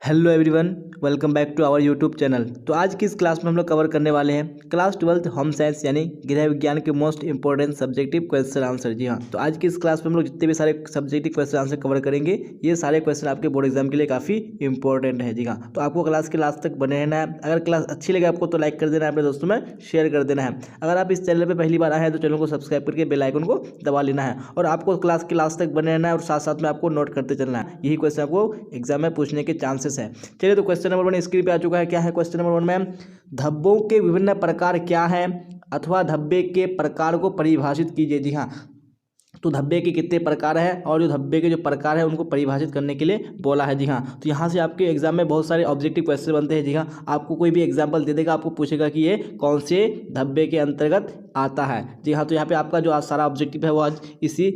Hello everyone, welcome back to our YouTube channel. तो आज की इस क्लास में हम लोग कवर करने वाले हैं क्लास 12th होम साइंस यानी गृह विज्ञान के most important subjective question answer. जी हाँ, तो आज की इस क्लास में हम लोग जितने भी सारे सब्जेक्टिव क्वेश्चन आंसर कवर करेंगे, ये सारे क्वेश्चन आपके बोर्ड एग्जाम के लिए काफ़ी इंपॉर्टेंट है। जी हाँ, तो आपको क्लास के लास्ट तक बने रहना है। अगर क्लास अच्छी लगे आपको तो लाइक कर देना है, अपने दोस्तों में शेयर कर देना है। अगर आप इस चैनल पर पहली बार आए हैं तो चैनल को सब्सक्राइब करके बेल आइकन को दबा लेना है और आपको क्लास के लास्ट तक बने रहना है और साथ साथ में आपको नोट करते चलना है। यही क्वेश्चन आपको एग्जाम में पूछने के चांसेस है। चलिए, तो क्वेश्चन नंबर 1 स्क्रीन पे आ चुका है। क्या है क्वेश्चन नंबर 1 में? धब्बों के विभिन्न प्रकार क्या हैं अथवा धब्बे के प्रकार को परिभाषित कीजिए। जी हाँ, तो धब्बे के कितने प्रकार हैं और जो धब्बे के जो प्रकार है उनको परिभाषित करने के लिए बोला है। जी हाँ, तो यहाँ से आपके एग्जाम में बहुत सारे ऑब्जेक्टिव क्वेश्चन बनते हैं। जी हाँ, आपको कोई भी एग्जाम्पल दे देगा, आपको पूछेगा कि ये कौन से धब्बे के अंतर्गत आता है। जी हाँ, तो यहाँ पे आपका जो आज सारा ऑब्जेक्टिव है वो आज इसी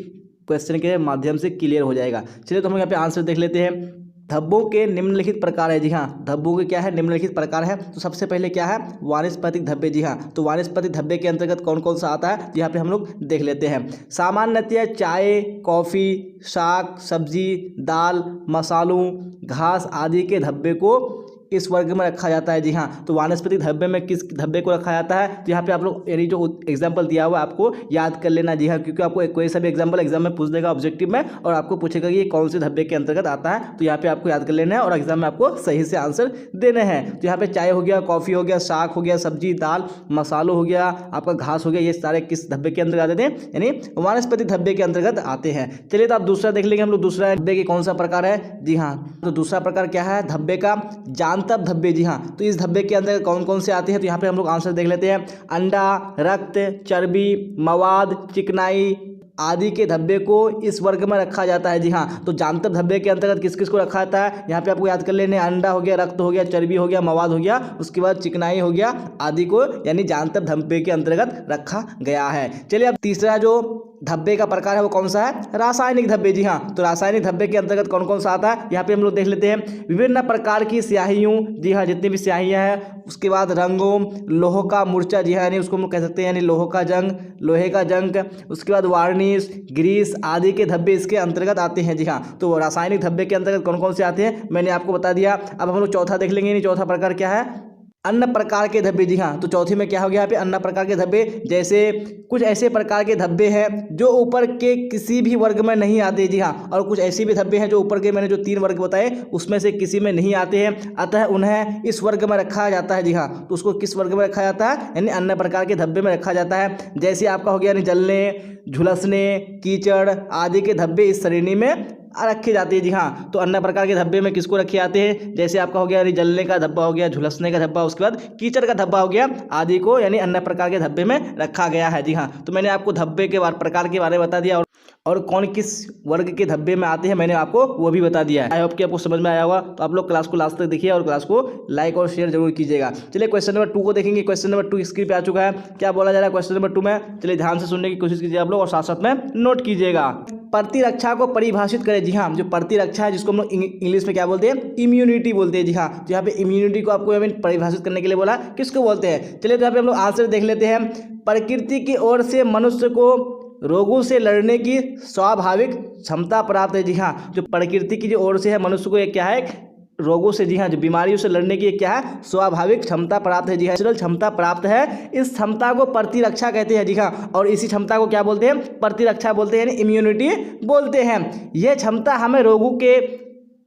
क्वेश्चन के माध्यम से क्लियर हो जाएगा। चलिए, तो हम यहाँ पे आंसर देख लेते हैं। धब्बों के निम्नलिखित प्रकार है। जी हाँ, धब्बों के क्या है? निम्नलिखित प्रकार है। तो सबसे पहले क्या है? वानस्पतिक धब्बे। जी हाँ, तो वानस्पतिक धब्बे के अंतर्गत कौन कौन सा आता है यहाँ पे हम लोग देख लेते हैं। सामान्यतः चाय, कॉफ़ी, शाक सब्जी, दाल, मसालों, घास आदि के धब्बे को इस वर्ग में रखा जाता है। जी हाँ, तो वानस्पतिक धब्बे में किस धब्बे को रखा जाता है? तो यहाँ पे आप लोग यानी जो एग्जाम्पल दिया हुआ है आपको याद कर लेना। जी हाँ, क्योंकि आपको कोई सा भी एग्जाम्पल एग्जाम में पूछ देगा ऑब्जेक्टिव में और आपको पूछेगा कि ये कौन से धब्बे के अंतर्गत आता है, तो यहाँ पे आपको याद कर लेना है और एग्जाम में आपको सही से आंसर देने हैं। तो यहाँ पे चाय हो गया, कॉफ़ी हो गया, शाक हो गया, सब्जी, दाल, मसालों हो गया, आपका घास हो गया, ये सारे किस धब्बे के अंतर्गत आते हैं? यानी वानस्पतिक धब्बे के अंतर्गत आते हैं। चलिए, तो आप दूसरा देख लेंगे हम लोग। दूसरा धब्बे के कौन सा प्रकार है? जी हाँ, तो दूसरा प्रकार क्या है? धब्बे का जांतव धब्बे। जी हाँ, तो इस धब्बे के अंदर कौन कौन से आते हैं? तो यहाँ पे हम लोग आंसर देख लेते हैं। अंडा, रक्त, चर्बी, मवाद, चिकनाई आदि के धब्बे को इस वर्ग में रखा जाता है। जी हाँ, तो जांतव धब्बे के अंतर्गत किस किस को रखा जाता है यहाँ पे आपको याद कर लेने। अंडा हो गया, रक्त हो गया, चर्बी हो गया, मवाद हो गया, उसके बाद चिकनाई हो गया आदि को यानी जांतव धब्बे के अंतर्गत रखा गया है। चलिए, अब तीसरा जो धब्बे का प्रकार है वो कौन सा है? रासायनिक धब्बे। जी हाँ, तो रासायनिक धब्बे के अंतर्गत कौन कौन सा आता है यहाँ पे हम लोग देख लेते हैं। विभिन्न प्रकार की स्याहियों। जी हाँ, जितनी भी स्याहियाँ हैं, उसके बाद रंगों, लोह का मूर्छा। जी हाँ, यानी उसको हम लोग कह सकते हैं यानी लोह का जंग, लोहे का जंग, उसके बाद वार्निश, ग्रीस आदि के धब्बे इसके अंतर्गत आते हैं। जी हाँ, तो रासायनिक धब्बे के अंतर्गत कौन कौन से आते हैं मैंने आपको बता दिया। अब हम लोग चौथा देख लेंगे। चौथा प्रकार क्या है? अन्य प्रकार के धब्बे। जी हाँ, तो चौथे में क्या हो गया यहाँ पे? अन्य प्रकार के धब्बे। जैसे कुछ ऐसे प्रकार के धब्बे हैं जो ऊपर के किसी भी वर्ग में नहीं आते। जी हाँ, और कुछ ऐसे भी धब्बे हैं जो ऊपर के मैंने जो 3 वर्ग बताए उसमें से किसी में नहीं आते हैं, अतः उन्हें इस वर्ग में रखा जाता है। जी हाँ, तो उसको किस वर्ग में रखा जाता है? यानी अन्य प्रकार के धब्बे में रखा जाता है। जैसे आपका हो गया यानी जलने, झुलसने, कीचड़ आदि के धब्बे इस श्रेणी में रखे जाते हैं। जी हाँ, तो अन्य प्रकार के धब्बे में किसको रखे जाते हैं? जैसे आपका हो गया जलने का धब्बा हो गया, झुलसने का धब्बा, उसके बाद कीचड़ का धब्बा हो गया आदि को यानी अन्य प्रकार के धब्बे में रखा गया है। जी हाँ, तो मैंने आपको धब्बे के प्रकार के बारे में बता दिया और कौन किस वर्ग के धब्बे में आते हैं मैंने आपको वो भी बता दिया है। आई होप कि आपको समझ में आया होगा। तो आप लोग क्लास को लास्ट तक देखिए और क्लास को लाइक और शेयर जरूर कीजिएगा। चलिए, क्वेश्चन नंबर 2 को देखेंगे। क्वेश्चन नंबर 2 स्क्रीन पे आ चुका है। क्या बोला जा रहा है क्वेश्चन नंबर 2 में? चलिए, ध्यान से सुनने की कोशिश कीजिए आप लोग और साथ साथ में नोट कीजिएगा। प्रतिरक्षा को परिभाषित करें। जी हाँ, जो प्रतिरक्षा है जिसको हम लोग इंग्लिश में क्या बोलते हैं? इम्यूनिटी बोलते हैं। जी हाँ, तो यहाँ पे इम्यूनिटी को आपको परिभाषित करने के लिए बोला, किसको बोलते हैं? चलिए, तो यहाँ पे हम लोग आंसर देख लेते हैं। प्रकृति की ओर से मनुष्य को रोगों से लड़ने की स्वाभाविक क्षमता प्राप्त है। जी हाँ, जो प्रकृति की जो ओर से है मनुष्य को एक क्या है? रोगों से, जी हाँ, जो बीमारियों से लड़ने की क्या है? स्वाभाविक क्षमता प्राप्त है। जी हाँ, नेचुरल क्षमता प्राप्त है। इस क्षमता को प्रतिरक्षा कहते हैं। जी हाँ, और इसी क्षमता को क्या बोलते हैं? प्रतिरक्षा बोलते हैं, यानी इम्यूनिटी बोलते हैं। यह क्षमता हमें रोगों के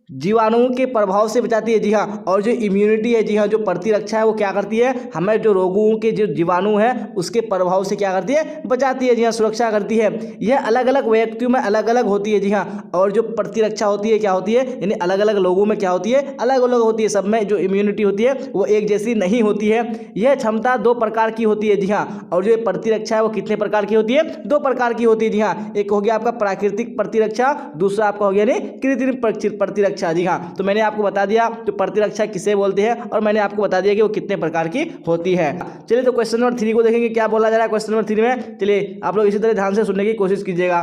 जीवाणुओं के प्रभाव से बचाती है। जी हाँ, और जो इम्यूनिटी है, जी हाँ, जो प्रतिरक्षा है वो क्या करती है? हमें जो रोगों के जो जीवाणु हैं उसके प्रभाव से क्या करती है? बचाती है। जी हाँ, सुरक्षा करती है। यह अलग अलग व्यक्तियों में अलग अलग होती है। जी हाँ, और जो प्रतिरक्षा होती है क्या होती है? यानी अलग अलग लोगों में क्या होती है? अलग अलग होती है। सब में जो इम्यूनिटी होती है वो एक जैसी नहीं होती है। यह क्षमता 2 प्रकार की होती है। जी हाँ, और जो प्रतिरक्षा है वो कितने प्रकार की होती है? 2 प्रकार की होती है। जी हाँ, एक हो गया आपका प्राकृतिक प्रतिरक्षा, दूसरा आपका हो गया कृत्रिम प्रतिरक्षा। जी हाँ, तो मैंने आपको बता दिया तो प्रतिरक्षा किसे बोलते हैं और मैंने आपको बता दिया कि वो कितने प्रकार की होती है। चलिए, तो क्वेश्चन नंबर 3 को देखेंगे। क्या बोला जा रहा है क्वेश्चन नंबर 3 में? चलिए, आप लोग इसी तरह ध्यान से सुनने की कोशिश कीजिएगा।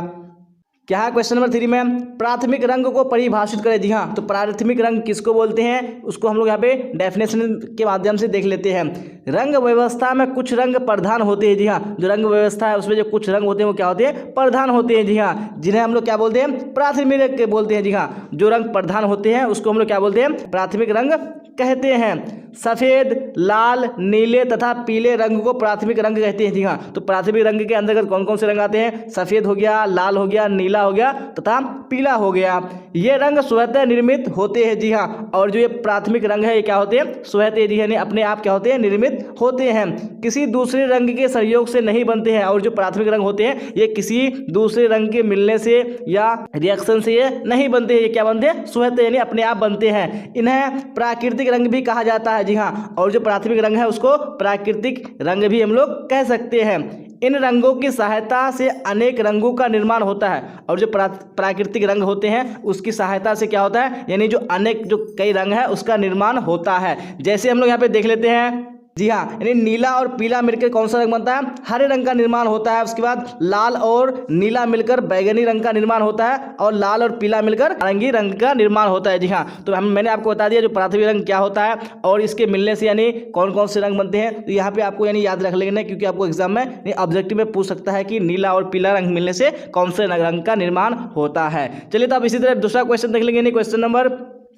क्या है क्वेश्चन नंबर 3 में, प्राथमिक रंग को परिभाषित करें। जी हाँ, तो प्राथमिक रंग किसको बोलते हैं उसको हम लोग यहाँ पे डेफिनेशन के माध्यम से देख लेते हैं। रंग व्यवस्था में कुछ रंग प्रधान होते हैं। जी हाँ, जो रंग व्यवस्था है उसमें जो कुछ रंग होते हैं वो क्या होते हैं, प्रधान होते हैं। जी हाँ, जिन्हें हम लोग क्या बोलते हैं, प्राथमिक रंग बोलते हैं। जी हाँ, जो रंग प्रधान होते हैं उसको हम लोग क्या बोलते हैं, प्राथमिक रंग कहते हैं। सफेद, लाल, नीले तथा पीले रंग को प्राथमिक रंग कहते हैं। जी हाँ, तो प्राथमिक रंग के अंतर्गत कौन कौन से रंग आते हैं, सफेद हो गया, लाल हो गया, नीला हो गया तथा पीला हो गया। ये रंग स्वतः निर्मित होते हैं। जी हाँ, और जो ये प्राथमिक रंग है ये क्या होते हैं, स्वतः यानी अपने आप क्या होते हैं, निर्मित होते हैं, किसी दूसरे रंग के सहयोग से नहीं बनते हैं। और जो प्राथमिक रंग होते हैं ये किसी दूसरे रंग के मिलने से या रिएक्शन से ये नहीं बनते हैं, ये क्या बनते हैं, स्वतः यानी अपने आप बनते हैं। इन्हें प्राकृतिक रंग भी कहा जाता है। जी हाँ, और जो प्राथमिक रंग है उसको प्राकृतिक रंग भी हम लोग कह सकते हैं। इन रंगों की सहायता से अनेक रंगों का निर्माण होता है। और जो प्राकृतिक रंग होते हैं उसकी सहायता से क्या होता है, यानी जो अनेक जो कई रंग है उसका निर्माण होता है। जैसे हम लोग यहाँ पे देख लेते हैं। जी हाँ, यानी नीला और पीला मिलकर कौन सा रंग बनता है, हरे रंग का निर्माण होता है। उसके बाद लाल और नीला मिलकर बैगनी रंग का निर्माण होता है और लाल और पीला मिलकर नारंगी रंग का निर्माण होता है। जी हाँ, तो मैंने आपको बता दिया जो प्राथमिक रंग क्या होता है और इसके मिलने से यानी कौन कौन से रंग बनते हैं। तो यहाँ पे आपको यानी याद रख लेना, क्योंकि आपको एग्जाम में ऑब्जेक्टिव में पूछ सकता है कि नीला और पीला रंग मिलने से कौन से रंग का निर्माण होता है। चलिए तो आप इसी तरह दूसरा क्वेश्चन देख लेंगे। क्वेश्चन नंबर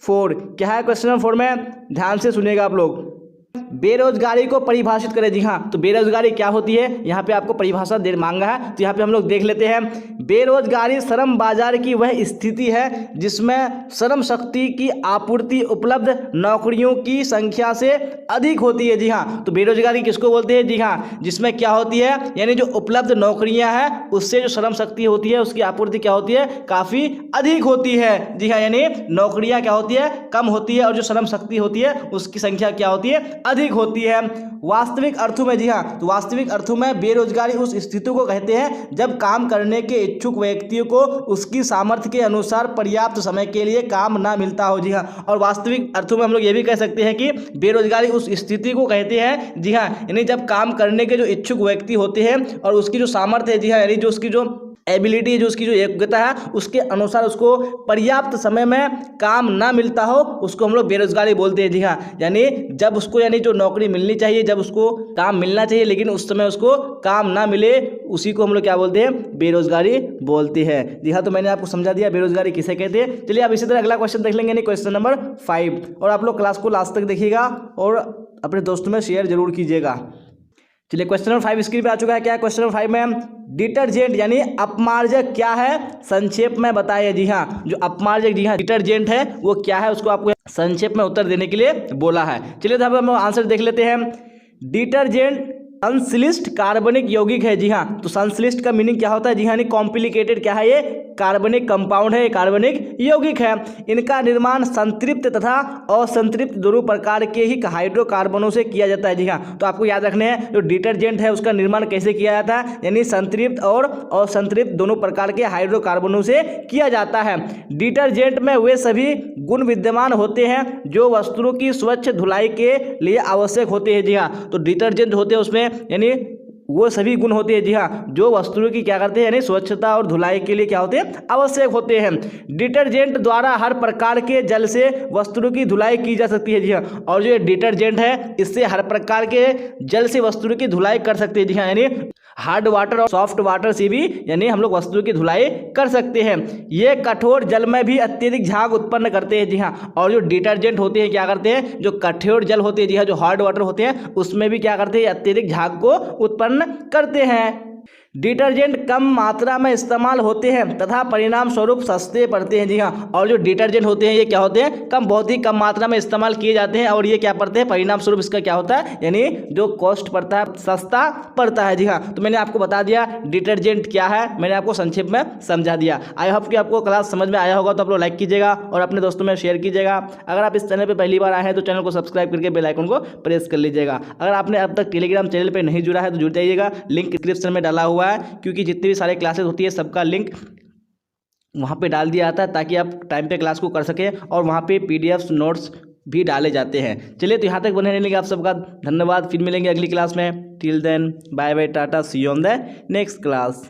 4 क्या है, क्वेश्चन नंबर 4 में ध्यान से सुनिएगा आप लोग, बेरोजगारी को परिभाषित करें। जी हाँ, तो बेरोजगारी क्या होती है, यहाँ पे आपको परिभाषा दे मांगा है, तो यहाँ पे हम लोग देख लेते हैं। बेरोजगारी श्रम बाजार की वह स्थिति है जिसमें श्रम शक्ति की आपूर्ति उपलब्ध नौकरियों की संख्या से अधिक होती है। जी हाँ, तो बेरोजगारी किसको बोलते हैं, जी हाँ, जिसमें क्या होती है, यानी जो उपलब्ध नौकरियां हैं उससे जो श्रम शक्ति होती है उसकी आपूर्ति क्या होती है, काफी अधिक होती है। जी हाँ, यानी नौकरियां क्या होती है, कम होती है और जो श्रम शक्ति होती है उसकी संख्या क्या होती है, अधिक होती है। वास्तविक अर्थों में, जी हाँ, तो वास्तविक अर्थों में बेरोजगारी उस स्थिति को कहते हैं जब काम करने के इच्छुक व्यक्तियों को उसकी सामर्थ्य के अनुसार पर्याप्त समय के लिए काम ना मिलता हो। जी हाँ, और वास्तविक अर्थों में हम लोग ये भी कह सकते हैं कि बेरोजगारी उस स्थिति को कहते हैं। जी हाँ, यानी जब काम करने के जो इच्छुक व्यक्ति होते हैं और उसकी जो सामर्थ्य है, जी हाँ, यानी जो उसकी जो एबिलिटी है, जो उसकी जो योग्यता है उसके अनुसार उसको पर्याप्त समय में काम ना मिलता हो, उसको हम लोग बेरोजगारी बोलते हैं। जी हाँ, यानी जब उसको यानी जो नौकरी मिलनी चाहिए, जब उसको काम मिलना चाहिए लेकिन उस समय उसको काम ना मिले, उसी को हम लोग क्या बोलते हैं, बेरोजगारी बोलते हैं। जी हाँ, तो मैंने आपको समझा दिया बेरोजगारी किसे कहते हैं। चलिए अब इसी तरह अगला क्वेश्चन देख लेंगे, क्वेश्चन नंबर 5, और आप लोग क्लास को लास्ट तक देखिएगा और अपने दोस्तों में शेयर जरूर कीजिएगा। चलिए क्वेश्चन नंबर 5 स्क्रीन पे आ चुका है। क्या है क्वेश्चन नंबर 5 में, डिटर्जेंट यानी अपमार्जक क्या है, संक्षेप में बताइए। जी हाँ, जो अपमार्जक, जी हाँ, डिटर्जेंट है वो क्या है, उसको आपको संक्षेप में उत्तर देने के लिए बोला है। चलिए तो हम आंसर देख लेते हैं। डिटर्जेंट संश्लिष्ट कार्बनिक यौगिक है। जी हाँ, तो संश्लिष्ट का मीनिंग क्या होता है, जी हाँ, कॉम्प्लिकेटेड क्या है, ये कार्बनिक कंपाउंड है, कार्बनिक यौगिक है। इनका निर्माण संतृप्त तथा असंतृप्त दोनों प्रकार के ही हाइड्रोकार्बनों से किया जाता है। जी हाँ, तो आपको याद रखने हैं जो डिटर्जेंट है उसका निर्माण कैसे किया जाता है, यानी संतृप्त और असंतृप्त दोनों प्रकार के हाइड्रोकार्बनों से किया जाता है। डिटर्जेंट में वे सभी गुण विद्यमान होते हैं जो वस्तुओं की स्वच्छ धुलाई के लिए आवश्यक होते हैं। जी हाँ, तो डिटर्जेंट होते हैं उसमें यानी वो सभी गुण होते हैं, जी हाँ, जो वस्तुओं की क्या करते हैं, यानी स्वच्छता और धुलाई के लिए क्या होते हैं, आवश्यक होते हैं। डिटर्जेंट द्वारा हर प्रकार के जल से वस्तुओं की धुलाई की जा सकती है। जी हाँ, और जो डिटर्जेंट है इससे हर प्रकार के जल से वस्तुओं की धुलाई कर सकते हैं। जी हाँ, यानी हार्ड वाटर और सॉफ्ट वाटर से भी यानी हम लोग वस्तुओं की धुलाई कर सकते हैं। ये कठोर जल में भी अत्यधिक झाग उत्पन्न करते हैं। जी हाँ, और जो डिटर्जेंट होते हैं क्या करते हैं, जो कठोर जल होते हैं, जी हाँ, जो हार्ड वाटर होते हैं उसमें भी क्या करते हैं, अत्यधिक झाग को उत्पन्न करते हैं। डिटर्जेंट कम मात्रा में इस्तेमाल होते हैं तथा परिणाम स्वरूप सस्ते पड़ते हैं। जी हाँ, और जो डिटर्जेंट होते हैं ये क्या होते हैं, बहुत ही कम मात्रा में इस्तेमाल किए जाते हैं और ये क्या पड़ते हैं, परिणाम स्वरूप इसका क्या होता है, यानी जो कॉस्ट पड़ता है सस्ता पड़ता है। जी हाँ, तो मैंने आपको बता दिया डिटर्जेंट क्या है, मैंने आपको संक्षेप में समझा दिया। आई होप कि आपको क्लास समझ में आया होगा, तो आप लोग लाइक कीजिएगा और अपने दोस्तों में शेयर कीजिएगा। अगर आप इस चैनल पर पहली बार आए हैं तो चैनल को सब्सक्राइब करके बेल आइकन को प्रेस कर लीजिएगा। अगर आपने अब तक टेलीग्राम चैनल पर नहीं जुड़ा है तो जुड़ जाइएगा, लिंक डिस्क्रिप्शन में डाला हुआ है, क्योंकि जितने भी सारे क्लासेस होती है सबका लिंक वहाँ पे डाल दिया जाता है ताकि आप टाइम पे क्लास को कर सकें, और वहाँ पे पीडीएफ नोट्स भी डाले जाते हैं। चलिए तो यहाँ तक बने रहने के आप सबका धन्यवाद। फिर मिलेंगे अगली क्लास में। Till then bye bye, tata, see you on the next class.